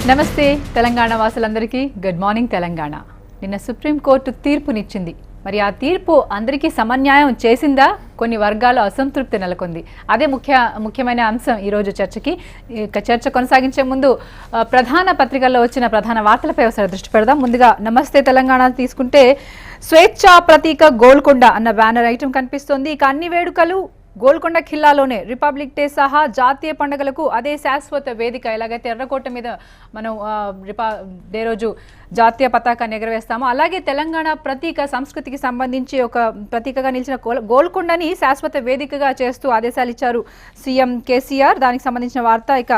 నమస్తే Telangana వాసులందరికీ good morning Telangana. నిన్న supreme court తీర్పునిచ్చింది. మరి ఆ తీర్పు అందరికీ సమన్యాయం చేసిందా? కొన్ని వర్గాల అసంతృప్తి నెలకొంది. అదే ముఖ్యమైన అంశం ఈరోజు చర్చకి. చర్చ కొనసాగించే ముందు ప్రధాన పత్రికల్లో వచ్చిన ప్రధాన వార్తలపై ఒకసారి దృష్టి పెడదాం. ముందుగా నమస్తే తెలంగాణ తీసుకుంటే స్వేచ్ఛా ప్రతీక గోల్కొండ అన్న బ్యానర్ ఐటమ్ కనిపిస్తోంది. ఇక అన్ని వేడుకలు గోల్కొండ ఖిల్లాలోనే, రిపబ్లిక్ డే సహా జాతీయ పండుగలకు అదే శాశ్వత వేదిక. ఎలాగైతే ఎర్రకోట మీద మనం డే రోజు జాతీయ పతాకాన్ని ఎగరవేస్తామో, అలాగే తెలంగాణ ప్రతీక సంస్కృతికి సంబంధించి ఒక ప్రతీకగా నిలిచిన గోల్కొండని శాశ్వత వేదికగా చేస్తూ ఆదేశాలు ఇచ్చారు సీఎం కేసీఆర్. దానికి సంబంధించిన వార్త. ఇక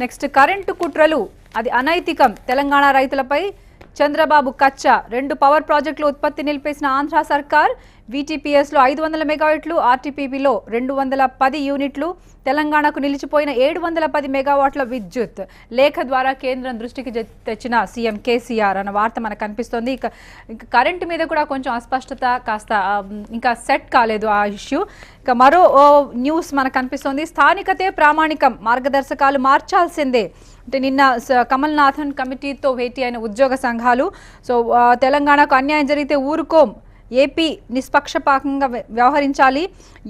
నెక్స్ట్, కరెంటు కుట్రలు అది అనైతికం, తెలంగాణ రైతులపై చంద్రబాబు కచ్చ. 2 పవర్ ప్రాజెక్టులు ఉత్పత్తి నిలిపేసిన ఆంధ్ర సర్కార్. వీటీపీఎస్లో 500 మెగావాట్లు, ఆర్టీపీపీలో 210 యూనిట్లు. తెలంగాణకు నిలిచిపోయిన 710 మెగావాట్ల విద్యుత్ లేఖ ద్వారా కేంద్రం దృష్టికి తెచ్చిన సీఎం కేసీఆర్ అన్న వార్త మనకు కనిపిస్తోంది. ఇక కరెంటు మీద కూడా కొంచెం అస్పష్టత కాస్త ఇంకా సెట్ కాలేదు ఆ ఇష్యూ. ఇక మరో న్యూస్ మనకు కనిపిస్తోంది. స్థానికతే ప్రామాణికం, మార్గదర్శకాలు మార్చాల్సిందే. అంటే నిన్న కమల్నాథన్ కమిటీతో భేటీ అయిన ఉద్యోగ సంఘాలు. సో తెలంగాణకు అన్యాయం జరిగితే ఊరుకోం, ఏపీ నిష్పక్షపాతంగా వ్యవహరించాలి.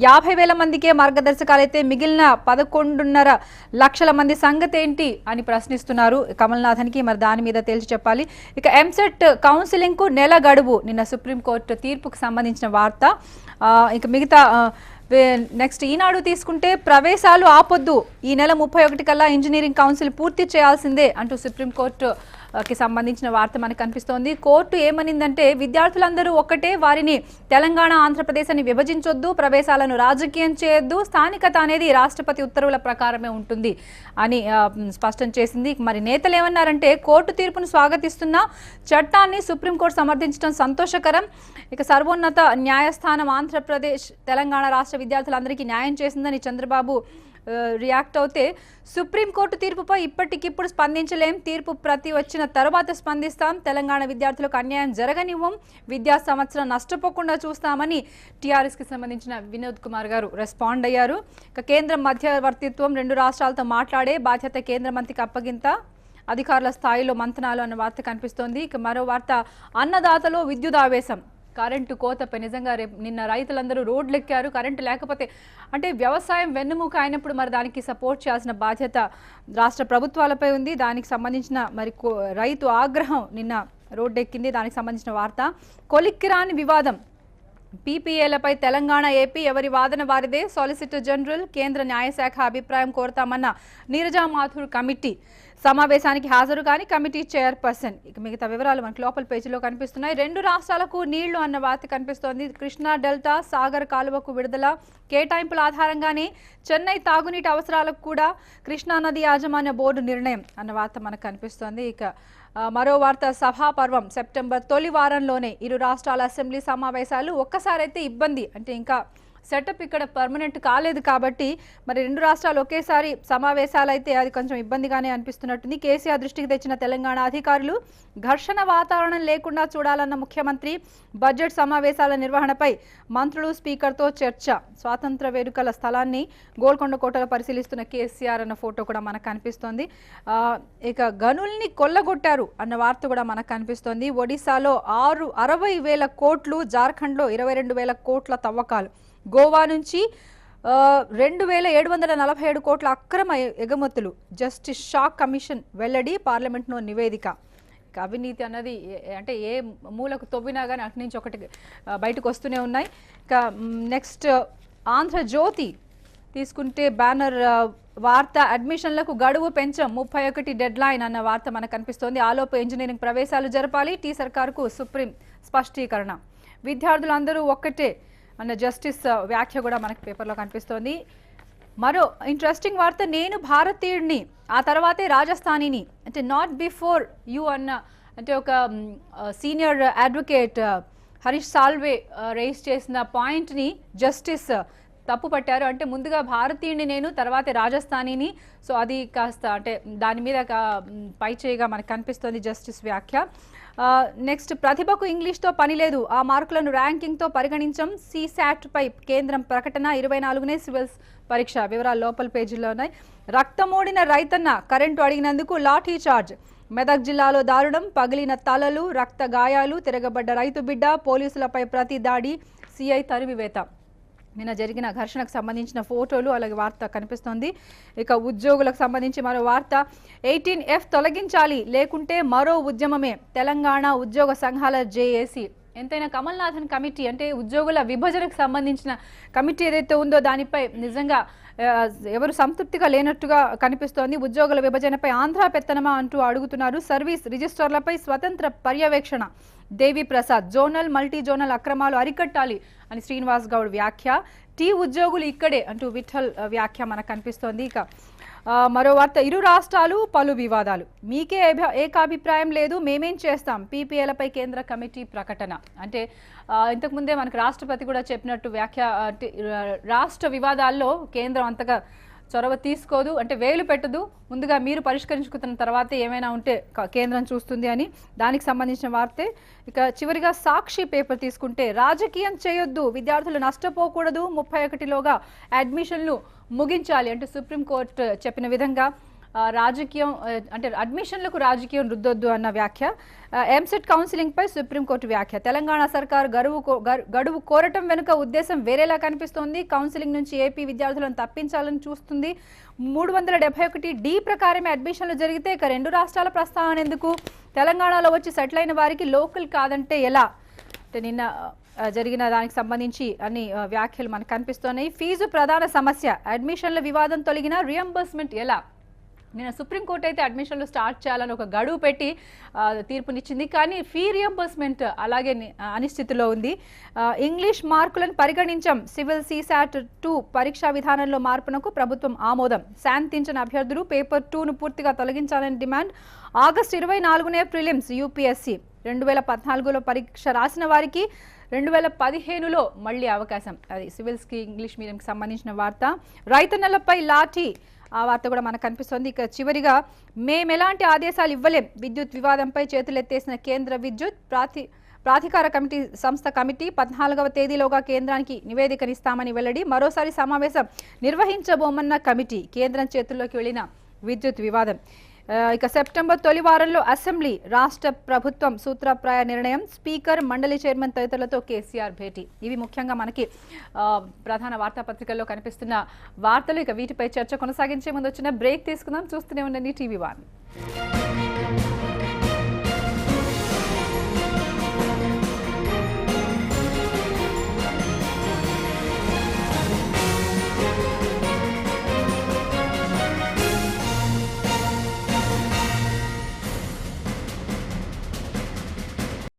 50,000 మందికే మార్గదర్శకాలైతే మిగిలిన 11.5 లక్షల మంది సంగతి ఏంటి అని ప్రశ్నిస్తున్నారు కమల్నాథన్కి. మరి దాని మీద తేల్చి చెప్పాలి. ఇక ఎంసెట్ కౌన్సిలింగ్కు నెల గడువు, నిన్న సుప్రీంకోర్టు తీర్పుకు సంబంధించిన వార్త. ఇక మిగతా నెక్స్ట్ ఈనాడు తీసుకుంటే ప్రవేశాలు ఆపొద్దు, ఈ నెల 31 కల్లా ఇంజనీరింగ్ కౌన్సిల్ పూర్తి చేయాల్సిందే అంటూ సుప్రీంకోర్టుకి సంబంధించిన వార్త మనకు కనిపిస్తోంది. కోర్టు ఏమనిందంటే విద్యార్థులందరూ ఒక్కటే, వారిని తెలంగాణ ఆంధ్రప్రదేశ్ అని విభజించొద్దు, ప్రవేశాలను రాజకీయం చేయొద్దు, స్థానికత అనేది రాష్ట్రపతి ఉత్తర్వుల ప్రకారమే ఉంటుంది అని స్పష్టం చేసింది. మరి నేతలు ఏమన్నారంటే కోర్టు తీర్పును స్వాగతిస్తున్న చట్టాన్ని సుప్రీంకోర్టు సమర్థించడం సంతోషకరం. ఇక సర్వోన్నత న్యాయస్థానం ఆంధ్రప్రదేశ్ తెలంగాణ రాష్ట్ర విద్యార్థులందరికీ న్యాయం చేసిందని చంద్రబాబు రియాక్ట్ అవుతే, సుప్రీంకోర్టు తీర్పుపై ఇప్పటికిప్పుడు స్పందించలేం, తీర్పు ప్రతి వచ్చిన తర్వాత స్పందిస్తాం, తెలంగాణ విద్యార్థులకు అన్యాయం జరగనివ్వం, విద్యా సంవత్సరం నష్టపోకుండా చూస్తామని టీఆర్ఎస్కి సంబంధించిన వినోద్ కుమార్ గారు రెస్పాండ్ అయ్యారు. ఇక కేంద్రం మధ్యవర్తిత్వం, 2 రాష్ట్రాలతో మాట్లాడే బాధ్యత కేంద్ర మంత్రికి అప్పగింత, అధికారుల స్థాయిలో మంతనాలు అన్న వార్త కనిపిస్తోంది. ఇక మరో వార్త, అన్నదాతలో విద్యుదావేశం, కరెంటు కోతపై నిజంగా నిన్న రైతులందరూ రోడ్లు ఎక్కారు. కరెంటు లేకపోతే అంటే వ్యవసాయం వెన్నుముక అయినప్పుడు మరి దానికి సపోర్ట్ చేయాల్సిన బాధ్యత రాష్ట్ర ప్రభుత్వాలపై ఉంది. దానికి సంబంధించిన మరి రైతు ఆగ్రహం నిన్న రోడ్డెక్కింది. దానికి సంబంధించిన వార్త. కొలిక్కిరాని వివాదం, పీపీఏలపై తెలంగాణ ఏపీ ఎవరి వాదన వారిదే, సాలిసిటర్ జనరల్ కేంద్ర న్యాయశాఖ అభిప్రాయం కోరతామన్న నీరజా మాథూర్ కమిటీ సమావేశానికి హాజరు కాని కమిటీ చైర్పర్సన్. ఇక మిగతా వివరాలు మనకు లోపల పేజీలో కనిపిస్తున్నాయి. 2 రాష్ట్రాలకు నీళ్లు అన్న వార్త కనిపిస్తోంది. కృష్ణా డెల్టా సాగర్ కాలువకు విడుదల, కేటాయింపుల ఆధారంగానే చెన్నై తాగునీటి అవసరాలకు కూడా కృష్ణా నది యాజమాన్య బోర్డు నిర్ణయం అన్న వార్త మనకు కనిపిస్తోంది. ఇక మరో వార్త, సభాపర్వం సెప్టెంబర్ తొలి వారంలోనే 2 రాష్ట్రాల అసెంబ్లీ సమావేశాలు. ఒక్కసారైతే ఇబ్బంది, అంటే ఇంకా సెటప్ ఇక్కడ పర్మనెంట్ కాలేదు కాబట్టి మరి 2 రాష్ట్రాలు ఒకేసారి సమావేశాలు అయితే అది కొంచెం ఇబ్బందిగానే అనిపిస్తున్నట్టుంది. కేసీఆర్ దృష్టికి తెచ్చిన తెలంగాణ అధికారులు, ఘర్షణ వాతావరణం లేకుండా చూడాలన్న ముఖ్యమంత్రి, బడ్జెట్ సమావేశాల నిర్వహణపై మంత్రులు స్పీకర్తో చర్చ, స్వాతంత్ర వేడుకల స్థలాన్ని గోల్కొండ కోటలో పరిశీలిస్తున్న కేసీఆర్ అన్న ఫోటో కూడా మనకు కనిపిస్తోంది. ఇక గనుల్ని కొల్లగొట్టారు అన్న వార్త కూడా మనకు కనిపిస్తోంది. ఒడిశాలో 60,000 కోట్లు, జార్ఖండ్లో 22,000 కోట్ల తవ్వకాలు, గోవా నుంచి 2,747 కోట్ల అక్రమ ఎగుమతులు, జస్టిస్ షాక్ కమిషన్ వెల్లడి, పార్లమెంట్లో నివేదిక. అవినీతి అన్నది అంటే ఏ మూలకు తవ్వినా కానీ అటు నుంచి ఒకటి బయటకు వస్తూనే ఉన్నాయి. ఇక నెక్స్ట్, ఆంధ్రజ్యోతి తీసుకుంటే బ్యానర్ వార్త, అడ్మిషన్లకు గడువు పెంచం, 31 డెడ్ లైన్ అన్న వార్త మనకు కనిపిస్తోంది. ఆలోపు ఇంజనీరింగ్ ప్రవేశాలు జరపాలి, టీ సర్కార్కు సుప్రీం స్పష్టీకరణ, విద్యార్థులందరూ ఒక్కటే అన్న జస్టిస్ వ్యాఖ్య కూడా మనకి పేపర్లో కనిపిస్తోంది. మరో ఇంట్రెస్టింగ్ వార్త, నేను భారతీయుడిని ఆ తర్వాతే రాజస్థానీని, అంటే నాట్ బిఫోర్ యూ అన్న, అంటే ఒక senior advocate Harish Salve raise చేసిన పాయింట్ని జస్టిస్ తప్పు పట్టారు. అంటే ముందుగా భారతీయుడిని నేను, తర్వాతే రాజస్థానీని. సో అది కాస్త అంటే దాని మీద పైచేయిగా మనకు కనిపిస్తోంది జస్టిస్ వ్యాఖ్య. నెక్స్ట్, ప్రతిభకు ఇంగ్లీష్తో పని లేదు, ఆ మార్కులను ర్యాంకింగ్తో పరిగణించం, సీశాట్ పై కేంద్రం ప్రకటన, 24నే సివిల్స్ పరీక్ష. వివరాలు లోపల పేజీలో ఉన్నాయి. రక్తమోడిన రైతన్న, కరెంటు అడిగినందుకు లాఠీ చార్జ్, మెదక్ జిల్లాలో దారుణం, పగిలిన తలలు, రక్త గాయాలు, తిరగబడ్డ రైతు బిడ్డ, పోలీసులపై ప్రతి దాడి, సిఐ తరిమివేత. నిన్న జరిగిన ఘర్షణకు సంబంధించిన ఫోటోలు అలాగే వార్త కనిపిస్తోంది. ఇక ఉద్యోగులకు సంబంధించి మరో వార్త, 18F తొలగించాలి లేకుంటే మరో ఉద్యమమే, తెలంగాణ ఉద్యోగ సంఘాల జేఏసీ. ఎంతైనా కమల్నాథన్ కమిటీ అంటే ఉద్యోగుల విభజనకు సంబంధించిన కమిటీ ఏదైతే ఉందో దానిపై నిజంగా ఎవరు సంతృప్తిగా లేనట్టుగా కనిపిస్తోంది. ఉద్యోగుల విభజనపై ఆంధ్ర పెత్తనమా అంటూ అడుగుతున్నారు. సర్వీస్ రిజిస్ట్రార్లపై స్వతంత్ర పర్యవేక్షణ, దేవి ప్రసాద్. జోనల్ మల్టీ జోనల్ అక్రమాలు అరికట్టాలి అని శ్రీనివాస్ గౌడ్ వ్యాఖ్య. టీ ఉద్యోగులు ఇక్కడే అంటూ విఠల్ వ్యాఖ్య మనకు కనిపిస్తోంది. ఇక మరో వార్త, ఇరు రాష్ట్రాలు పలు వివాదాలు, మీకే ఏకాభిప్రాయం లేదు, మేమేం చేస్తాం, పీపీఏలపై కేంద్ర కమిటీ ప్రకటన. అంటే ఇంతకుముందే మనకు రాష్ట్రపతి కూడా చెప్పినట్టు వ్యాఖ్య, రాష్ట్ర వివాదాల్లో కేంద్రం అంతగా చొరవ తీసుకోదు, అంటే వేలు పెట్టదు, ముందుగా మీరు పరిష్కరించుకున్న తర్వాత ఏమైనా ఉంటే కేంద్రం చూస్తుంది అని, దానికి సంబంధించిన వార్తే. ఇక చివరిగా సాక్షి పేపర్ తీసుకుంటే, రాజకీయం చేయొద్దు, విద్యార్థులు నష్టపోకూడదు, 31లోగా అడ్మిషన్లు ముగించాలి అంటే సుప్రీంకోర్టు చెప్పిన విధంగా రాజకీయం అంటే అడ్మిషన్లకు రాజకీయం రుద్దొద్దు అన్న వ్యాఖ్య. ఎంసెట్ కౌన్సిలింగ్పై సుప్రీంకోర్టు వ్యాఖ్య. తెలంగాణ సర్కార్ గడువు కోరటం వెనుక ఉద్దేశం వేరేలా కనిపిస్తోంది. కౌన్సిలింగ్ నుంచి ఏపీ విద్యార్థులను తప్పించాలని చూస్తుంది. 371D ప్రకారమే అడ్మిషన్లు జరిగితే ఇక రెండు రాష్ట్రాల ప్రస్తావన ఎందుకు? తెలంగాణలో వచ్చి సెటిల్ అయిన వారికి లోకల్ కాదంటే ఎలా? అంటే నిన్న జరిగిన దానికి సంబంధించి అన్ని వ్యాఖ్యలు మనకు కనిపిస్తున్నాయి. ఫీజు ప్రధాన సమస్య, అడ్మిషన్ల వివాదం తొలగిన రియంబర్స్మెంట్ ఎలా? నిన్న సుప్రీంకోర్టు అయితే అడ్మిషన్లు స్టార్ట్ చేయాలని ఒక గడువు పెట్టి తీర్పునిచ్చింది. కానీ ఫీ రియంబర్స్మెంట్ అలాగే అనిశ్చితిలో ఉంది. ఇంగ్లీష్ మార్కులను పరిగణించాం, సివిల్ CSAT 2 పరీక్షా విధానంలో మార్పునకు ప్రభుత్వం ఆమోదం. శాంతించిన అభ్యర్థులు పేపర్ 2ను పూర్తిగా తొలగించాలని డిమాండ్. ఆగస్టు 24నే ప్రిలిమ్స్ యూపీఎస్సీ. 2014లో పరీక్ష రాసిన వారికి 2015లో మళ్ళీ అవకాశం. అది సివిల్స్కి ఇంగ్లీష్ మీడియంకి సంబంధించిన వార్త. రైతన్నలపై లాఠీ, ఆ వార్త కూడా మనకు కనిపిస్తుంది. ఇక చివరిగా, మేమెలాంటి ఆదేశాలు ఇవ్వలేం, విద్యుత్ వివాదంపై చేతులెత్తేసిన కేంద్ర విద్యుత్ ప్రాధికార సంస్థ కమిటీ 14వ తేదీలోగా కేంద్రానికి నివేదికనిస్తామని వెల్లడి. మరోసారి సమావేశం నిర్వహించబోమన్న కమిటీ. కేంద్రం చేతుల్లోకి వెళ్లిన విద్యుత్ వివాదం. ఇక సెప్టెంబర్ తొలి వారంలో అసెంబ్లీ, రాష్ట్ర ప్రభుత్వం సూత్రప్రాయ నిర్ణయం, స్పీకర్, మండలి చైర్మన్ తదితరులతో కేసీఆర్ భేటీ. ఇవి ముఖ్యంగా మనకి ప్రధాన వార్తాపత్రికల్లో కనిపిస్తున్న వార్తలు. ఇక వీటిపై చర్చ కొనసాగించే ముందు వచ్చిన బ్రేక్ తీసుకుందాం. చూస్తూనే ఉండండి TV1.